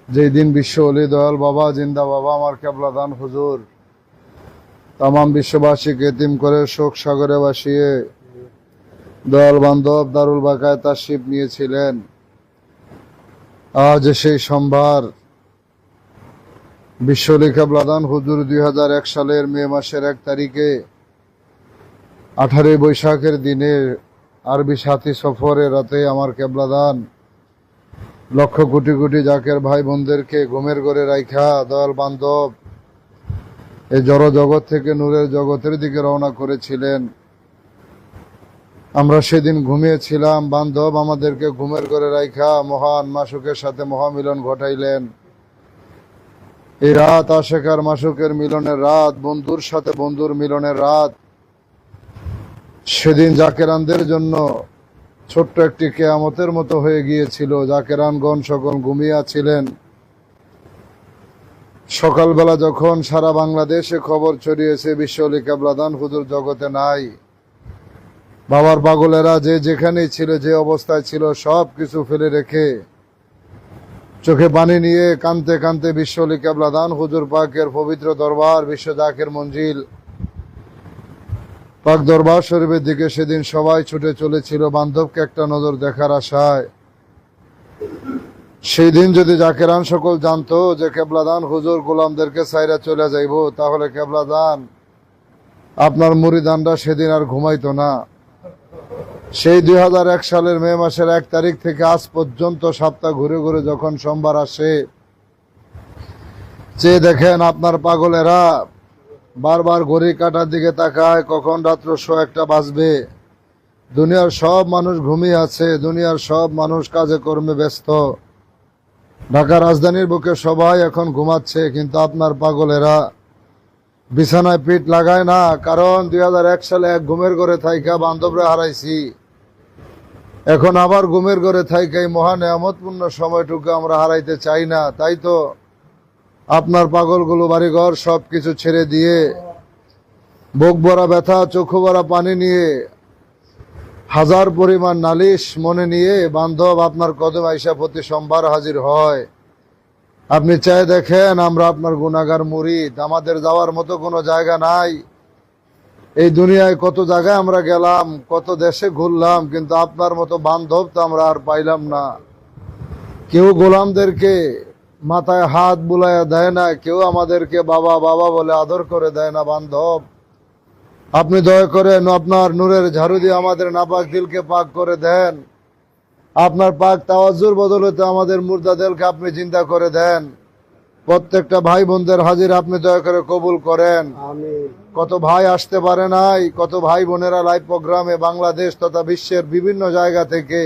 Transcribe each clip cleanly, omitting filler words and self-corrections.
যেই দিন বিশ্ব অলি দয়াল বাবা জিন্দা বাবা আমার কেবলাদান হুজুর তামাম বিশ্ববাসীকে এতিম করে শোক সাগরে ভাসিয়ে দয়াল বান্ধব দারুল বাকায় তাশরিফ নিয়েছিলেন। আজ সেই সোমবার বিশ্ব অলি কেবলাদান হুজুর 2001 সালের মে মাসের 1 তারিখে 18 বৈশাখের দিনে আরবি সাথী সফরে রাতে আমার কেবলাদান লক্ষ কোটি কোটি জাকের ভাই বোনদেরকে ঘুমের ঘরে রাইখা দয়াল বান্ধব এই জড় জগৎ থেকে নূরের জগতের দিকে রওনা করেছিলেন। আমরা সেদিন ঘুমিয়েছিলাম, বান্ধব আমাদেরকে ঘুমের ঘরে রাইখা মহান মাসুকের সাথে মহামিলন ঘটাইলেন। এই রাত আশেকার মাসুকের মিলনের রাত, বন্ধুর সাথে বন্ধুর মিলনের রাত। সেদিন জাকেরানদের জন্য ছোট্ট একটি কেয়ামতের মতো হয়ে গিয়েছিল। জাকেরানগণ সকল ঘুমিয়ে ছিলেন। সকালবেলা যখন সারা বাংলাদেশে খবর ছড়িয়েছে বিশ্ব অলি কেবলাদান হুজুর জগতে নাই, বাবার পাগলেরা যে যেখানেই ছিল, যে অবস্থায় ছিল, সব কিছু ফেলে রেখে চোখে পানি নিয়ে কানতে কানতে বিশ্ব অলি কেবলাদান হুজুর পাকের পবিত্র দরবার বিশ্ব জাকের মঞ্জিল পাক দরবার শরীফের দিকে সেদিন সবাই ছুটে চলেছিল বান্ধবকে একটা নজর দেখার আশায়। সেই দিন যদি জাকেরান সকল জানতো যে কেবলাদান হুজুর গোলামদেরকে সাইরা চলে যাইব, তাহলে কেবলাদান আপনার মুরিদানরা সেদিন আর ঘুমাইতো না। সেই 2001 সালের মে মাসের 1 তারিখ থেকে আজ পর্যন্ত সপ্তাহ ঘুরে ঘুরে যখন সোমবার আসে, চেয়ে দেখেন আপনার পাগলেরা বারবার ঘড়ি কাটার দিকে তাকায়, কখন রাত্র 1:01 বাজবে। দুনিয়ার সব মানুষ ঘুমিয়ে আছে, দুনিয়ার সব মানুষ কাজে কর্মে ব্যস্ত। ঢাকা রাজধানীর বুকে সবাই এখন ঘুমাচ্ছে, কিন্তু আপনার পাগলেরা বিছানায় পিঠ লাগায় না। কারণ 2001 সালে এক ঘুমের ঘরে থাইকা বান্ধবরা হারাইছি, এখন আবার ঘুমের ঘরে থাইকা এই মহা নেয়ামতপূর্ণ সময়টুকু আমরা হারাইতে চাই না। তাই তো আপনার পাগলগুলো বাড়িঘর সবকিছু ছেড়ে দিয়ে বুক ভরা ব্যথা, চোখু ভরা পানি নিয়ে, হাজার পরিমাণ নালিশ মনে নিয়ে বান্ধব আপনার কদম আইসা প্রতি সোমবার হাজির হয়। আপনি চাই দেখেন, আমরা আপনার গুনাহগার মুরিদ, আমাদের যাওয়ার মতো কোনো জায়গা নাই। এই দুনিয়ায় কত জায়গায় আমরা গেলাম, কত দেশে ঘুরলাম, কিন্তু আপনার মতো বান্ধব তো আমরা আর পাইলাম না। কেউ গোলামদেরকে মাথায় হাত বুলাইয়া দেয় না, কেউ আমাদেরকে বাবা বাবা বলে আদর করে দেয় না। বান্ধব আপনি দয়া করেন আপনার নূরের ঝাড়ু দিয়ে আমাদের নাপাক দিলকে পাক করে দেন। আপনার পাক তাওয়াজ্জুর বদলতে আমাদের মুর্দা দিলকে আপনি চিন্তা করে দেন। প্রত্যেকটা ভাই বোনদের হাজির আপনি দয়া করে কবুল করেন। কত ভাই আসতে পারে নাই, কত ভাই বোনেরা লাইভ প্রোগ্রামে বাংলাদেশ তথা বিশ্বের বিভিন্ন জায়গা থেকে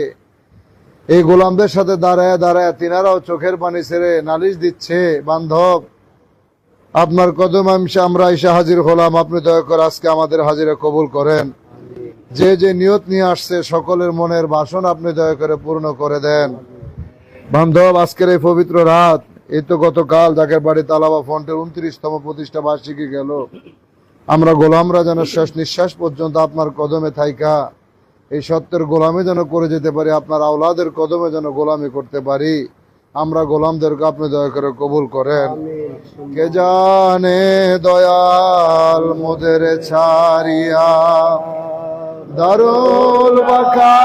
এই গোলামদের সাথে দাঁড়ায় দাঁড়ায় তিনারাও চোখের পানি ছেড়ে নালিশ দিচ্ছে। বান্ধব আপনার কদম আমরা এসে হাজির হলাম, আপনি দয়া করে আজকে আমাদের হাজিরে কবুল করেন। যে যে নিয়ত নিয়ে আসছে সকলের মনের বাসন আপনি দয়া করে পূর্ণ করে দেন। বান্ধব আজকের এই পবিত্র রাত, এই তো গতকাল জাকের বাড়ি তালাবা ফন্টের 29তম প্রতিষ্ঠা বার্ষিকী গেল। আমরা গোলামরা যেন শেষ নিঃশ্বাস পর্যন্ত আপনার কদমে থাইকা এই সত্যের গোলামি যেন করে যেতে পারি, আপনার আওলাদের কদমে যেন গোলামি করতে পারি। আমরা গোলামদেরকে আপনি দয়া করে কবুল করেন। কে জানে দয়াল মোদের ছাড়িয়া দারুল বাকা